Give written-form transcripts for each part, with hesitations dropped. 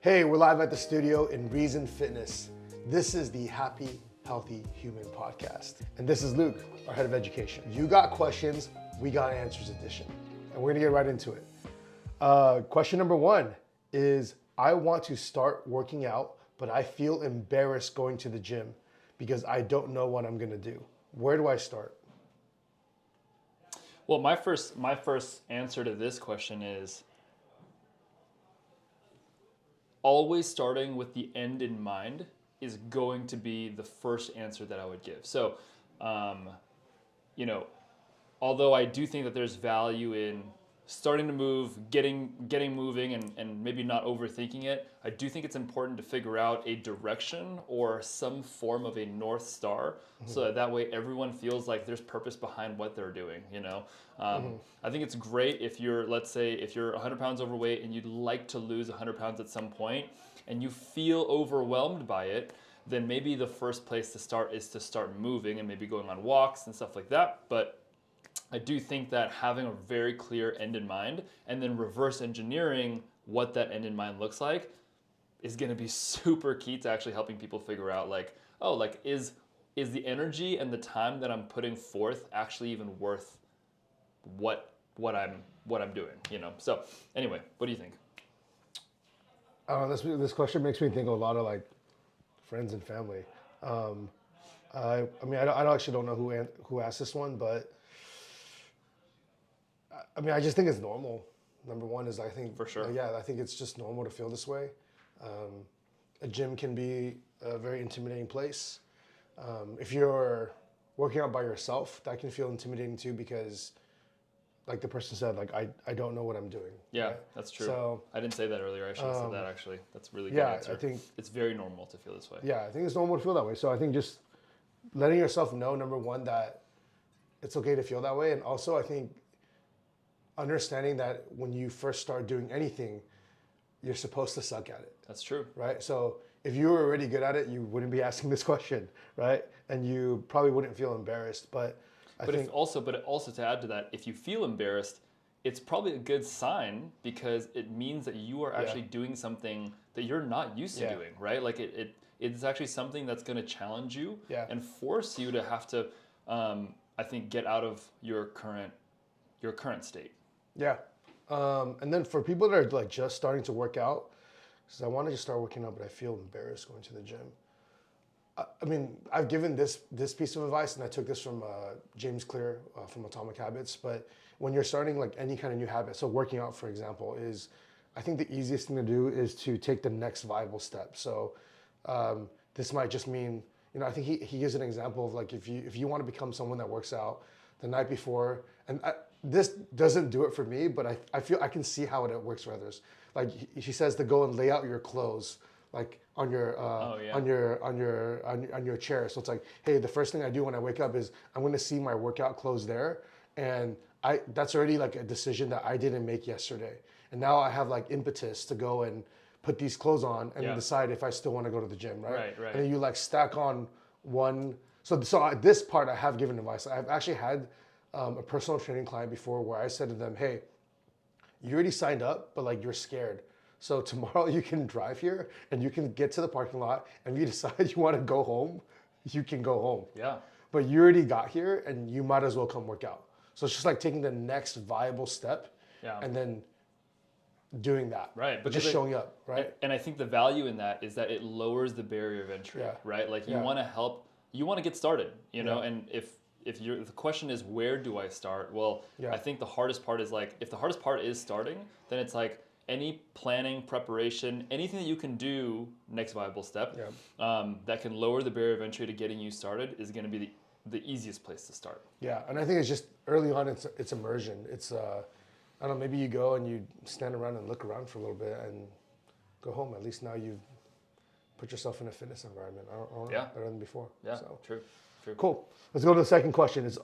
Hey, we're live at the studio in Reason Fitness. This is the Happy, Healthy Human podcast. And this is Luke, our head of education. You got questions, we got answers edition. And we're gonna get right into it. Question number one is, I want to start working out, but I feel embarrassed going to the gym because I don't know what I'm gonna do. Where do I start? Well, my first answer to this question is always starting with the end in mind is going to be the first answer that I would give. So, although I do think that there's value in starting to move, getting moving, and maybe not overthinking it, I do think it's important to figure out a direction or some form of a North Star, so that way everyone feels like there's purpose behind what they're doing. I think it's great if you're, let's say, if you're 100 pounds overweight and you'd like to lose 100 pounds at some point, and you feel overwhelmed by it, then maybe the first place to start is to start moving and maybe going on walks and stuff like that. But I do think that having a very clear end in mind and then reverse engineering what that end in mind looks like is going to be super key to actually helping people figure out is the energy and the time that I'm putting forth actually even worth what I'm doing, So anyway, what do you think? This question makes me think of a lot of like friends and family. I actually don't know who asked this one, but I just think it's normal. Number one is I think For sure. I think it's just normal to feel this way. A gym can be a very intimidating place. If you're working out by yourself, that can feel intimidating too because, like the person said, like I don't know what I'm doing. Yeah, right? that's true. So I didn't say that earlier. I should have said that actually. That's a really good yeah, answer. I think it's very normal to feel this way. yeah, I think it's normal to feel that way. So I think just letting yourself know, number one, that it's okay to feel that way, and also I think understanding that when you first start doing anything, you're supposed to suck at it. That's true. Right? So if you were already good at it, you wouldn't be asking this question, right? And you probably wouldn't feel embarrassed. But also to add to that, if you feel embarrassed, it's probably a good sign because it means that you are actually doing something that you're not used to doing, right? Like it's actually something that's going to challenge you and force you to have to, I think, get out of your current state. Yeah. And then for people that are like just starting to work out, because I want to just start working out, but I feel embarrassed going to the gym. I've given this piece of advice, and I took this from James Clear from Atomic Habits. But when you're starting like any kind of new habit, so working out, for example, I think the easiest thing to do is to take the next viable step. So this might just mean, I think he gives an example of like if you want to become someone that works out the night before, and this doesn't do it for me, but I feel I can see how it works for others. Like he says to go and lay out your clothes like on your on your chair. So it's like, hey, the first thing I do when I wake up is I'm going to see my workout clothes there, and that's already like a decision that I didn't make yesterday, and now I have like impetus to go and put these clothes on and decide if I still want to go to the gym, right? Right. And then you like stack on one. So this part I have given advice. I've actually had a personal training client before where I said to them, hey, you already signed up, but like you're scared. So tomorrow you can drive here and you can get to the parking lot, and if you decide you want to go home, you can go home. Yeah. But you already got here and you might as well come work out. So it's just like taking the next viable step and then doing that. Right. But just showing up, right? And I think the value in that is that it lowers the barrier of entry, right? Like you want to help, you want to get started, and if the question is where do I start? Well, I think the hardest part is like, if the hardest part is starting, then it's like any planning, preparation, anything that you can do, next viable step, that can lower the barrier of entry to getting you started is going to be the easiest place to start. Yeah, and I think it's just early on, it's immersion. It's, I don't know, maybe you go and you stand around and look around for a little bit and go home. At least now you've put yourself in a fitness environment. I don't know, better than before. Yeah, so. True. Cool. Let's go to the second question. It's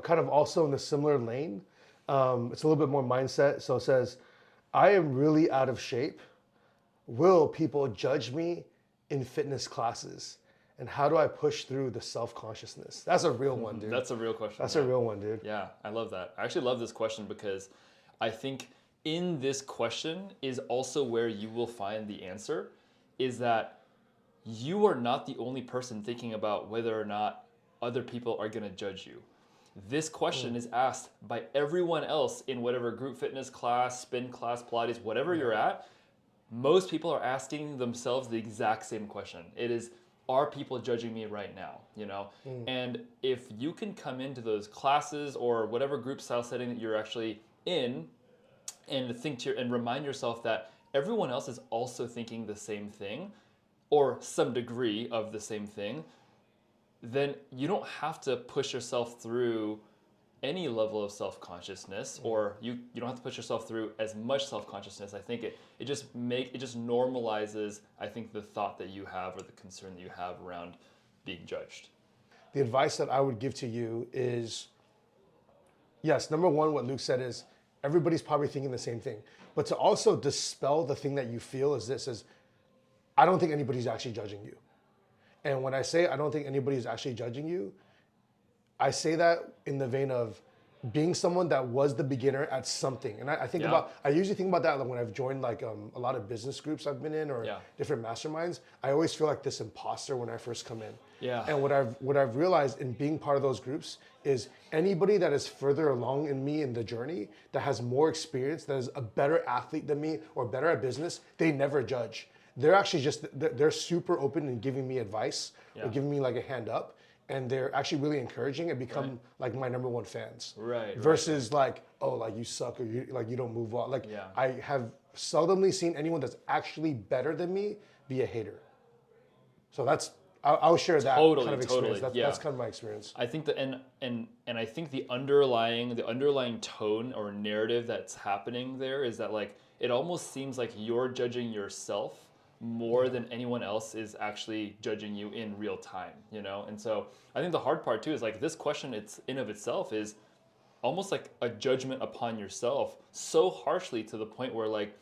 kind of also in a similar lane. It's a little bit more mindset. So it says, I am really out of shape. Will people judge me in fitness classes? And how do I push through the self-consciousness? That's a real one, dude. That's a real question. That's a real one, dude. Yeah, I love that. I actually love this question because I think in this question is also where you will find the answer, is that you are not the only person thinking about whether or not other people are going to judge you. This question is asked by everyone else in whatever group fitness class, spin class, Pilates, whatever you're at. Most people are asking themselves the exact same question. It is, are people judging me right now? You know, and if you can come into those classes or whatever group style setting that you're actually in, and and remind yourself that everyone else is also thinking the same thing, or some degree of the same thing, then you don't have to push yourself through any level of self-consciousness, or you don't have to push yourself through as much self-consciousness. I think it just normalizes, I think, the thought that you have or the concern that you have around being judged. The advice that I would give to you is, yes, number one, what Luke said is everybody's probably thinking the same thing. But to also dispel the thing that you feel is I don't think anybody's actually judging you. And when I say I don't think anybody's actually judging you, I say that in the vein of being someone that was the beginner at something. And I think I usually think about that when I've joined like a lot of business groups I've been in or different masterminds. I always feel like this imposter when I first come in. Yeah. And what I've realized in being part of those groups is anybody that is further along in me in the journey, that has more experience, that is a better athlete than me or better at business, they never judge. They're actually they're super open in giving me advice or giving me like a hand up. And they're actually really encouraging and become like my number one fans. Right. Versus like, oh, like you suck or you don't move well. Like I have seldomly seen anyone that's actually better than me be a hater. So I'll share that kind of experience. That's kind of my experience. I think that and I think the underlying tone or narrative that's happening there is that like it almost seems like you're judging yourself more than anyone else is actually judging you in real time, you know? And so I think the hard part too is like this question in of itself is almost like a judgment upon yourself so harshly to the point where like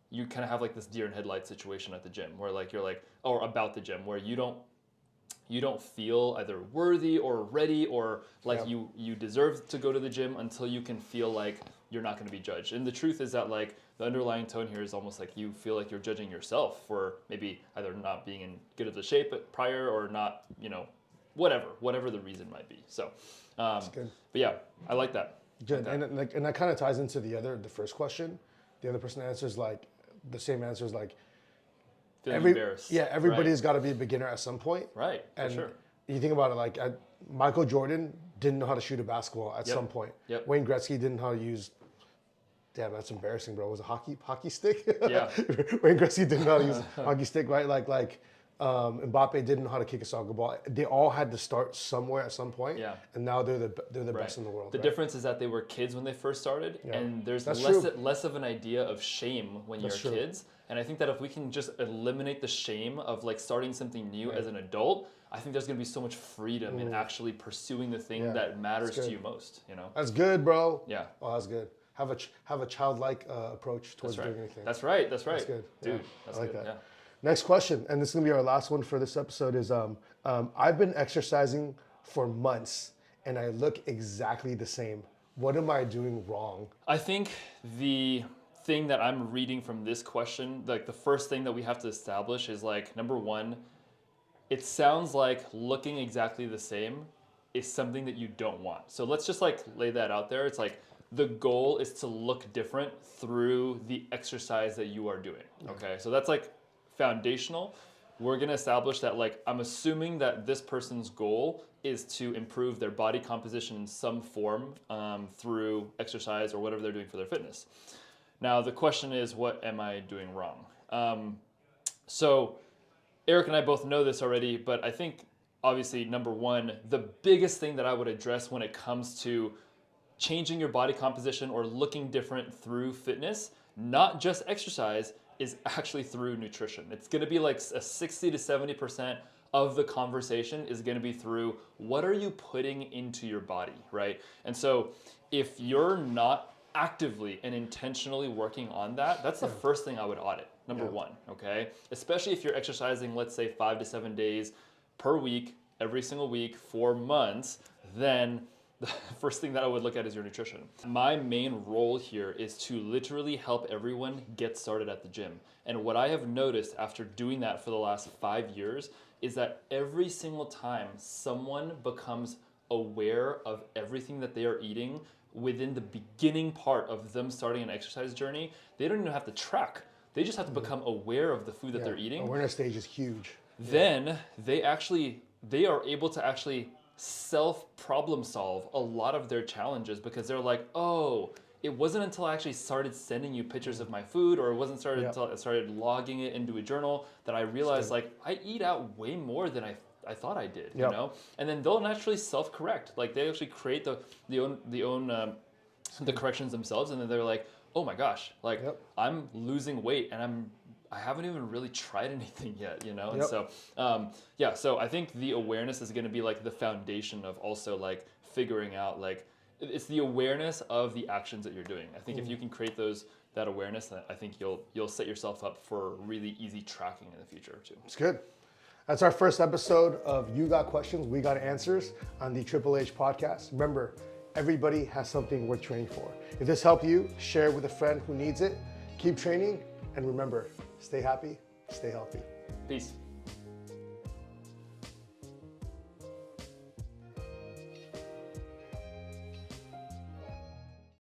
you kind of have like this deer in headlights situation at the gym where like you're like, or about the gym where you don't feel either worthy or ready or like you deserve to go to the gym until you can feel like you're not going to be judged. And the truth is that like the underlying tone here is almost like you feel like you're judging yourself for maybe either not being in good of the shape prior or not, you know, whatever the reason might be. So, That's good. But yeah, I like that. Good. And that kind of ties into the first question. The other person answers like the same answer is like, Feeling embarrassed. Yeah, everybody's got to be a beginner at some point. Right, and for sure. You think about it, like Michael Jordan didn't know how to shoot a basketball at some point. Yep. Wayne Gretzky didn't know how to use. Damn, that's embarrassing, bro. Was it hockey stick? Yeah. Wayne Gretzky didn't know how to use hockey stick, right? Like Mbappe didn't know how to kick a soccer ball. They all had to start somewhere at some point. Yeah. And now they're the best in the world. The difference is that they were kids when they first started, and there's less of an idea of shame when you're kids. And I think that if we can just eliminate the shame of like starting something new as an adult, I think there's going to be so much freedom in actually pursuing the thing that matters to you most. You know. That's good, bro. Yeah. Oh, that's good. Have a childlike approach towards doing anything. That's right. That's good, Dude. That's I like good. that. Yeah. Next question, and this is gonna be our last one for this episode. Is I've been exercising for months and I look exactly the same. What am I doing wrong? I think the thing that I'm reading from this question, like the first thing that we have to establish is like, number one, it sounds like looking exactly the same is something that you don't want. So let's just like lay that out there. It's like the goal is to look different through the exercise that you are doing. Okay, so that's like foundational. We're gonna establish that like, I'm assuming that this person's goal is to improve their body composition in some form through exercise or whatever they're doing for their fitness. Now, the question is, what am I doing wrong? So Eric and I both know this already, but I think obviously number one, the biggest thing that I would address when it comes to changing your body composition or looking different through fitness, not just exercise, is actually through nutrition. It's gonna be like a 60 to 70% of the conversation is gonna be through what are you putting into your body, right? And so if you're not actively and intentionally working on that, that's the first thing I would audit, number one, okay? Especially if you're exercising, let's say 5 to 7 days per week, every single week, for months, then the first thing that I would look at is your nutrition. My main role here is to literally help everyone get started at the gym. And what I have noticed after doing that for the last 5 years is that every single time someone becomes aware of everything that they are eating within the beginning part of them starting an exercise journey, they don't even have to track. They just have to become aware of the food that they're eating. Awareness stage is huge. Then they are able to actually self-problem solve a lot of their challenges because they're like, oh, it wasn't until I actually started sending you pictures of my food, or it wasn't started until I started logging it into a journal, that I realized like I eat out way more than I thought I did, you know? And then they'll naturally self-correct. Like they actually create the corrections themselves, and then they're like, oh my gosh, like I'm losing weight and I haven't even really tried anything yet, you know? And so, so I think the awareness is gonna be like the foundation of also like figuring out like, it's the awareness of the actions that you're doing. I think if you can create that awareness, I think you'll set yourself up for really easy tracking in the future too. It's good. That's our first episode of You Got Questions, We Got Answers on the Triple H podcast. Remember, everybody has something worth training for. If this helped you, share it with a friend who needs it. Keep training, and remember, stay happy, stay healthy. Peace.